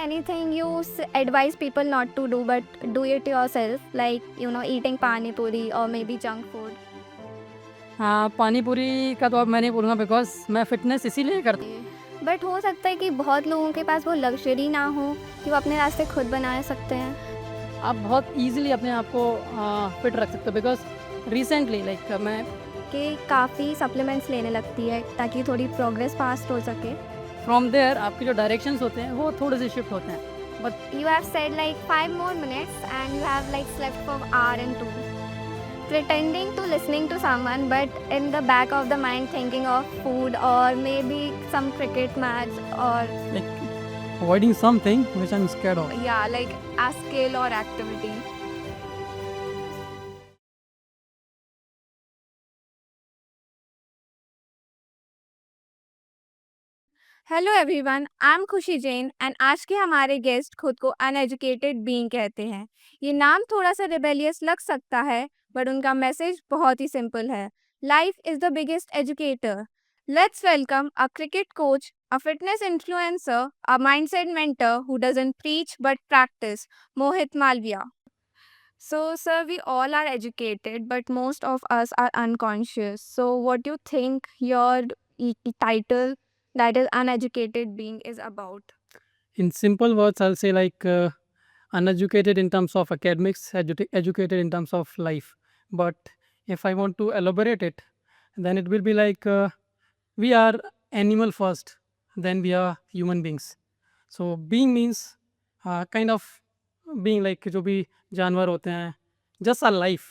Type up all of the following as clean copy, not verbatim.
anything you advise people not to do but do it yourself, like eating pani puri or maybe junk food? हाँ, पानी पूरी का तो अब मैं नहीं बोलूँगा बिकॉज़ मैं फ़िटनेस इसीलिए करता हूँ। बट हो सकता है कि बहुत लोगों के पास वो लग्जरी ना हो कि वो अपने रास्ते खुद बना सकते हैं। आप बहुत ईज़िली अपने आप को फ़िट रख सकते हो बिकॉज़ रिसेंटली लाइक मैं कि काफ़ी सप्लीमेंट्स लेने लगती है ताकि थोड़ी प्रोग्रेस फास्ट हो सके। फ्रॉम देयर आपके जो डायरेक्शंस होते हैं वो थोड़े से शिफ्ट होते हैं। But You have said like 5 more minutes and you have like slept for hour and two. Pretending to listening to someone but in the back of the mind thinking of food or maybe some cricket match or like avoiding something which I am scared of. yeah like a skill or activity. Hello everyone, I am खुशी Jain and आज के हमारे guest खुद को uneducated being कहते हैं। ये नाम थोड़ा सा रिबेलियस लग सकता है बट उनका मैसेज बहुत ही सिंपल है। Life is the biggest educator. Let's welcome a cricket coach, a fitness influencer, a mindset mentor who doesn't preach but practice, Mohit Malviya. So, sir, we all are educated, but most of us are unconscious. So, what do you think your title, that is uneducated being, is about? In simple words, I'll say like uneducated in terms of academics, educated in terms of life. But if I want to elaborate it, then it will be like we are animal first, then we are human beings. So being means kind of being like जो भी जानवर होते हैं, just a life,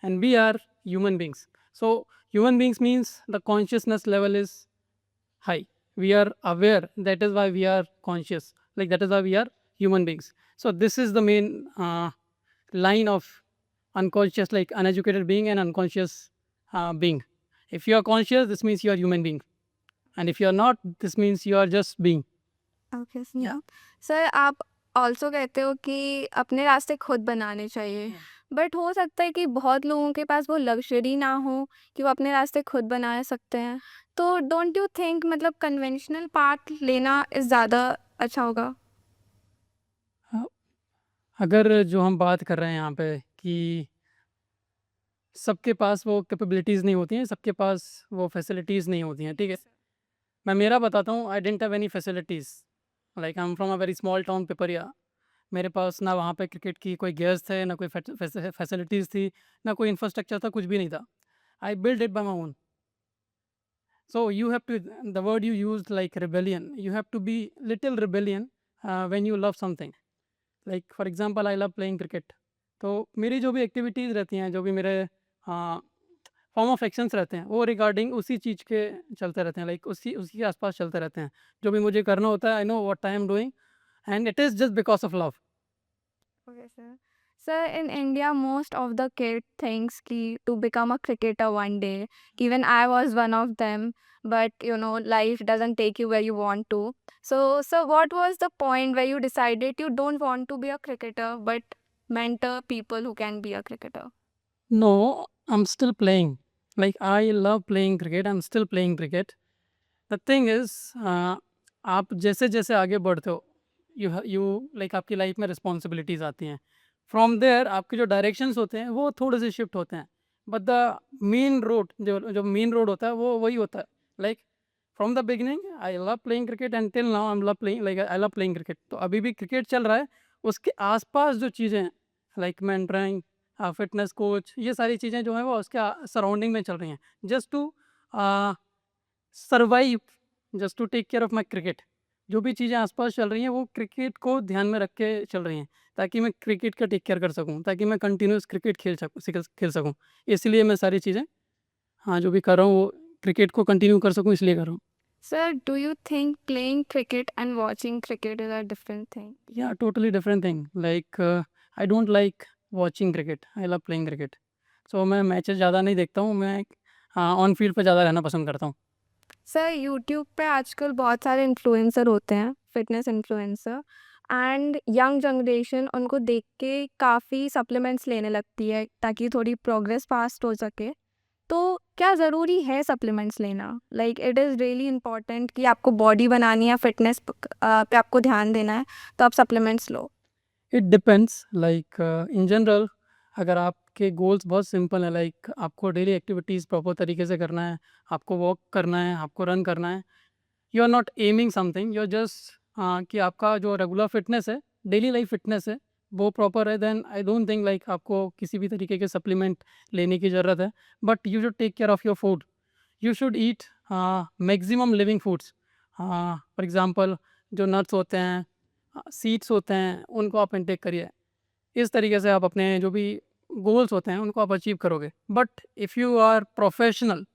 and we are human beings. So human beings means the consciousness level is high. We are aware, that is why we are conscious, like that is why we are human beings. So this is the main line of unconscious, like uneducated being and unconscious being. If you are conscious, this means you are human being, and if you are not, this means you are just being. Okay, Yeah. Sir आप also कहते हो कि अपने रास्ते खुद बनाने चाहिए, but हो सकता है कि बहुत लोगों के पास वो लग्जरी ना हो कि वो अपने रास्ते खुद बना सकते हैं। तो डोंट यू थिंक मतलब कन्वेंशनल पाथ लेना इस ज़्यादा अच्छा होगा? अगर जो हम बात कर रहे हैं यहाँ पे कि सबके पास वो कैपेबिलिटीज़ नहीं होती हैं, सबके पास वो फैसिलिटीज़ नहीं होती हैं, ठीक है? मैं मेरा बताता हूँ, I didn't have any facilities, like I am from a very small town Pipariya. मेरे पास ना वहाँ पे क्रिकेट की कोई गियर्स थे, ना कोई फैसिलिटीज़ थी, ना कोई इंफ्रास्ट्रक्चर था, कुछ भी नहीं था। I build it by my own. So you have to, the word you used like rebellion, you have to be little rebellion when you love something. Like for example, I love playing cricket. तो मेरी जो भी activities रहती हैं, जो भी मेरे form of actions रहते हैं, वो रिगार्डिंग उसी चीज़ के चलते रहते हैं, लाइक उसी उसी के आसपास चलते रहते हैं। जो भी मुझे करना होता है, I know what I am doing, and it is just because of love. Okay, sir. Sir, in India, most of the kid thinks ki to become a cricketer one day. Even I was one of them, but life doesn't take you where you want to. So, sir, what was the point where you decided you don't want to be a cricketer, but mentor people who can be a cricketer? No, I am still playing, like I love playing cricket, I am still playing cricket. The thing is आप जैसे-जैसे आगे बढ़ते हो, you like आपकी life में responsibilities आती हैं। From there आपके जो डायरेक्शंस होते हैं, वो थोड़े से शिफ्ट होते हैं। बट द मेन रोड, जो जो मेन रोड होता है, वो वही होता है। Like from the beginning I love playing cricket and till now I am love playing, like I love playing cricket. तो अभी भी क्रिकेट चल रहा है, उसके आस-पास जो चीज़ें हैं, लाइक मेंटरिंग, फिटनेस कोच, ये सारी चीज़ें जो हैं, वो उसके सराउंडिंग में चल रही हैं। Just to survive, just to take care of my cricket. जो भी चीज़ें आसपास चल रही हैं, वो क्रिकेट को ध्यान में रख के चल रही हैं, ताकि मैं क्रिकेट का टेक केयर कर सकूँ, ताकि मैं कंटिन्यूस क्रिकेट खेल सकूँ। इसलिए मैं सारी चीज़ें, हाँ, जो भी कर रहा हूँ, वो क्रिकेट को कंटिन्यू कर सकूँ, इसलिए कर रहा हूँ। Sir, do you think playing cricket and watching cricket is a different thing? या totally different thing, like I don't like watching cricket, I love playing cricket. So मैं मैचेस ज़्यादा नहीं देखता हूँ, मैं ऑन फील्ड पे ज़्यादा रहना पसंद करता हूँ। सर, यूट्यूब पे आजकल बहुत सारे इन्फ्लुएंसर होते हैं, fitness influencer, and young generation उनको देख के काफ़ी सप्लीमेंट्स लेने लगती है ताकि थोड़ी प्रोग्रेस फास्ट हो सके। तो क्या ज़रूरी है सप्लीमेंट्स लेना? Like it is really important कि आपको बॉडी बनानी है, फिटनेस पे आपको ध्यान देना है, तो आप supplements low. It depends like in general अगर आपके गोल्स बहुत सिंपल है लाइक आपको डेली एक्टिविटीज़ प्रॉपर तरीके से करना है, आपको वॉक करना है, आपको रन करना है, you are not aiming something, you are just कि आपका जो रेगुलर फिटनेस है, डेली लाइफ फिटनेस है, वो प्रॉपर है, then I don't think like आपको किसी भी तरीके के सप्लीमेंट लेने की ज़रूरत है। But you should take care of your food, you should eat maximum living foods. For example जो नट्स होते हैं, सीड्स होते हैं, उनको आप इंटेक करिए। इस तरीके से आप अपने जो भी गोल्स होते हैं उनको आप अचीव करोगे। But if you are professional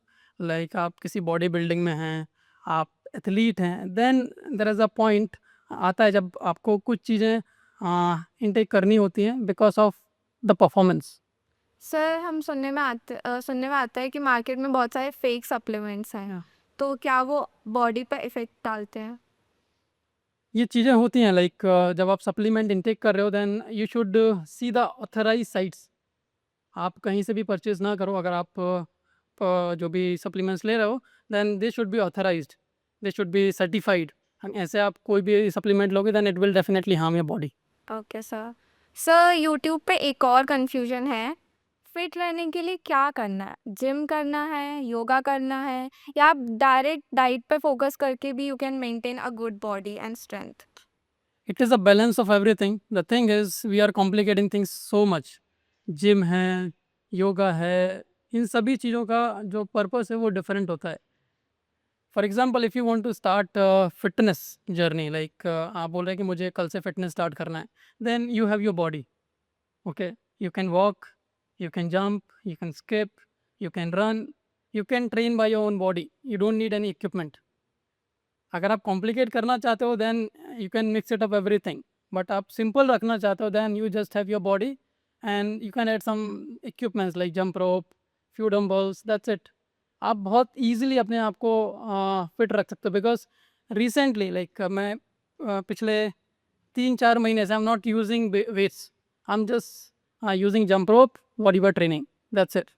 like आप किसी बॉडी बिल्डिंग में हैं, आप एथलीट हैं, then there is a point आता है जब आपको कुछ चीज़ें इनटेक करनी होती हैं because of the performance. Sir, हम सुनने में आता है कि मार्केट में बहुत सारे फेक सप्लीमेंट्स हैं, तो क्या वो बॉडी पे इफ़ेक्ट डालते हैं? ये चीज़ें होती हैं लाइक जब आप सप्लीमेंट इनटेक कर रहे हो then you should see the authorise sites. आप कहीं से भी परचेज ना करो अगर आप जो भी सप्लीमेंट्स ले रहे हो, then they should be authorised, they should be certified. ऐसे आप कोई भी सप्लीमेंट लोगे then it will definitely harm your body. Okay sir. Sir, YouTube पे एक और कन्फ्यूजन है, फिट रहने के लिए क्या करना है? जिम करना है, योगा करना है, या आप डायरेक्ट डाइट पे फोकस करके भी you can maintain a good body and strength? It is a balance of everything, the thing is we are complicating things so much. Gym है, योगा है, इन सभी चीज़ों का जो पर्पस है वो डिफरेंट होता है। For example if you want to start fitness journey like आप बोल रहे हैं कि मुझे कल से फिटनेस स्टार्ट करना है, then you have your body, okay, you can walk, you can jump, you can skip, you can run, you can train by your own body, you don't need any equipment. अगर आप complicate करना चाहते हो then you can mix it up everything, but आप simple रखना चाहते हो then you just have your body and you can add some equipments like jump rope, few dumbbells, that's it. आप बहुत ईजिली अपने आप को फिट रख सकते हो बिकॉज रिसेंटली लाइक मैं पिछले 3-4 महीने से I am not using weights, I am just using jump rope, body weight training, that's it.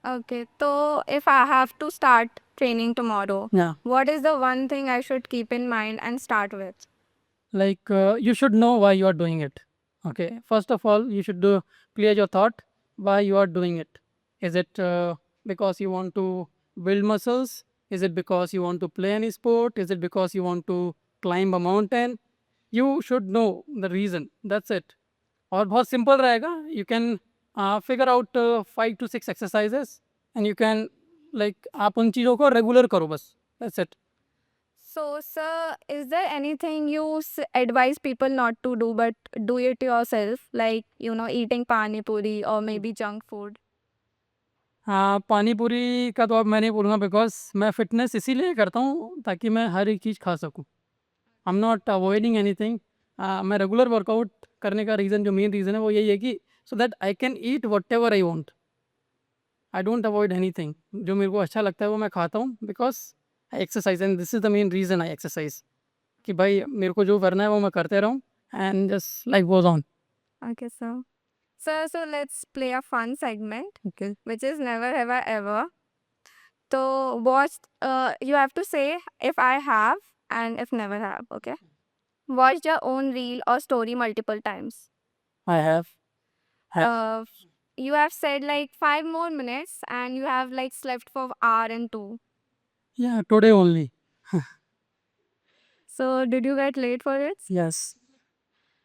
Okay, so if I have to start training tomorrow, Yeah. what is the one thing I should keep in mind and start with? Like you should know why you are doing it. Okay, first of all you should clear your thought why you are doing it. Is it because you want to build muscles? Is it because you want to play any sport? Is it because you want to climb a mountain? You should know the reason, that's it. और बहुत simple रहेगा, you can figure out 5 to 6 exercises and you can like आप उन चीज़ों को regular करो बस, that's it. So, sir, is there anything you advise people not to do but do it yourself, like eating pani puri or maybe junk food? हाँ, पानी पूरी का तो अब मैं नहीं बोलूँगा बिकॉज़ मैं फ़िटनेस इसीलिए करता हूँ ताकि मैं हर एक चीज़ खा सकूँ। आई एम नॉट अवॉइडिंग एनीथिंग। मैं रेगुलर वर्कआउट करने का रीज़न जो मेन रीज़न है वो यही है कि so that I can eat whatever I want. I don't avoid anything. जो मेरे को अच्छा लगता है वो मैं खाता हूँ because I exercise and this is the main reason I exercise कि भाई मेरे को जो करना है वो मैं करते रहूँ and just life goes on. Okay, sir. Sir, so let's play a fun segment, okay. which is never have I ever. So, you have to say if I have and if never have, okay? Watched your own reel or story multiple times. I have है Uh, you have said like 5 more minutes and you have like slept for hour and two. या today only. So did you get late for it? Yes.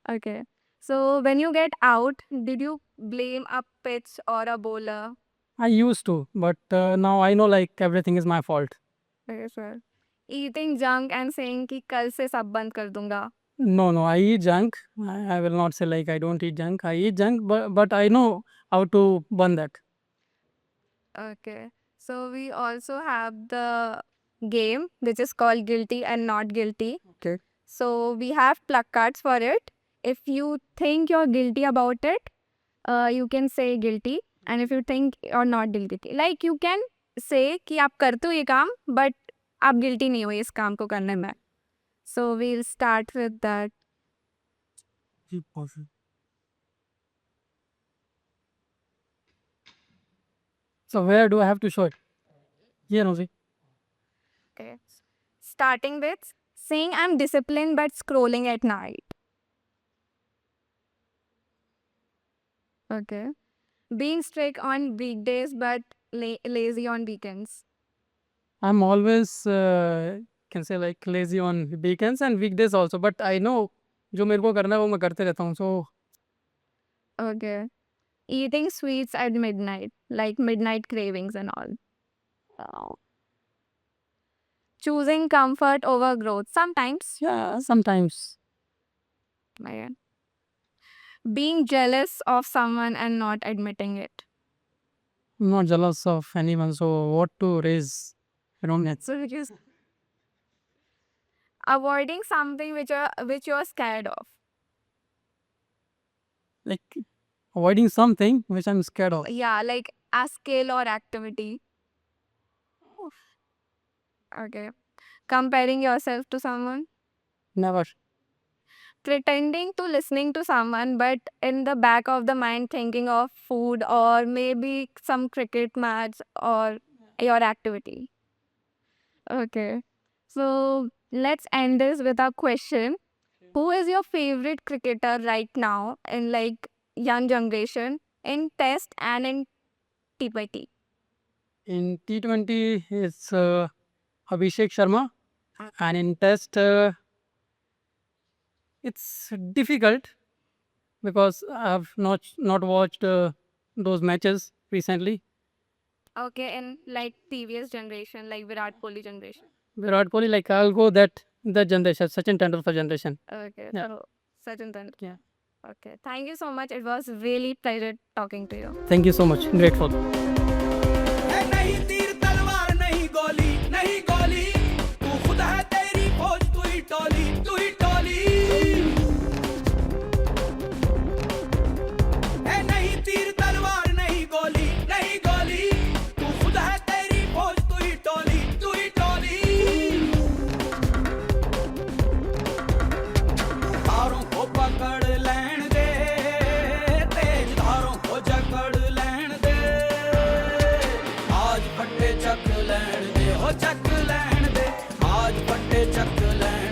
Okay. So when you get out, did you blame a pitch or a bowler? I used to, but now I know like everything is my fault. Okay, sir. Eating junk and saying कि कल से सब बंद कर दूंगा. No, no, I eat junk. I will not say like I don't eat junk. I eat junk, but I know how to burn that. Okay. So we also have the game which is called guilty and not guilty. Okay. So we have placards for it. If you think you're guilty about it, you can say guilty. And if you think you're not guilty, like you can say कि आप करते हो ये काम, but आप guilty नहीं हो इस काम को करने में. So we'll start with that. So where do I have to show it? Here only. Okay. Starting with saying I'm disciplined but scrolling at night. Okay. Being strict on weekdays but lazy on weekends. I'm always can say like lazy on weekends and weekdays also, but I know जो मेरे को करना है वो मैं करते रहता हूँ. So Okay. Eating sweets at midnight, like midnight cravings and all. Oh. Choosing comfort over growth. Sometimes. yeah, sometimes. Yeah. Being jealous of someone and not admitting it. I'm not jealous of anyone, so what to raise? I don't know. So because avoiding something which you're scared of. Like avoiding something which I'm scared of. Yeah, like a skill or activity. Okay. Comparing yourself to someone. Never. Pretending to listening to someone, but in the back of the mind thinking of food or maybe some cricket match or your activity. Okay. So let's end this with a question. Who is your favorite cricketer right now in like young generation in test and in T20? In T20, it's Abhishek Sharma, and in Test, it's difficult because I've not watched those matches recently. Okay, in like previous generation, like Virat Kohli generation. Virat Kohli, like I'll go that generation, Sachin Tendulkar generation. Okay, Yeah. so Sachin Tendulkar. Yeah. Okay, thank you so much. It was really pleasure talking to you. Thank you so much. Grateful. है नहीं तीर तलवार नहीं गोली नहीं गोली तू खुद है तेरी फौज तू ही टोली है नहीं तीर तलवार नहीं गोली तू खुद है तेरी फौज तू ही टोली धारों को पकड़ लेन दे तेज धारों को जकड़ लेन दे आज फट्टे चक लैण दे हो चक लैण दे आज फट्टे चक लैण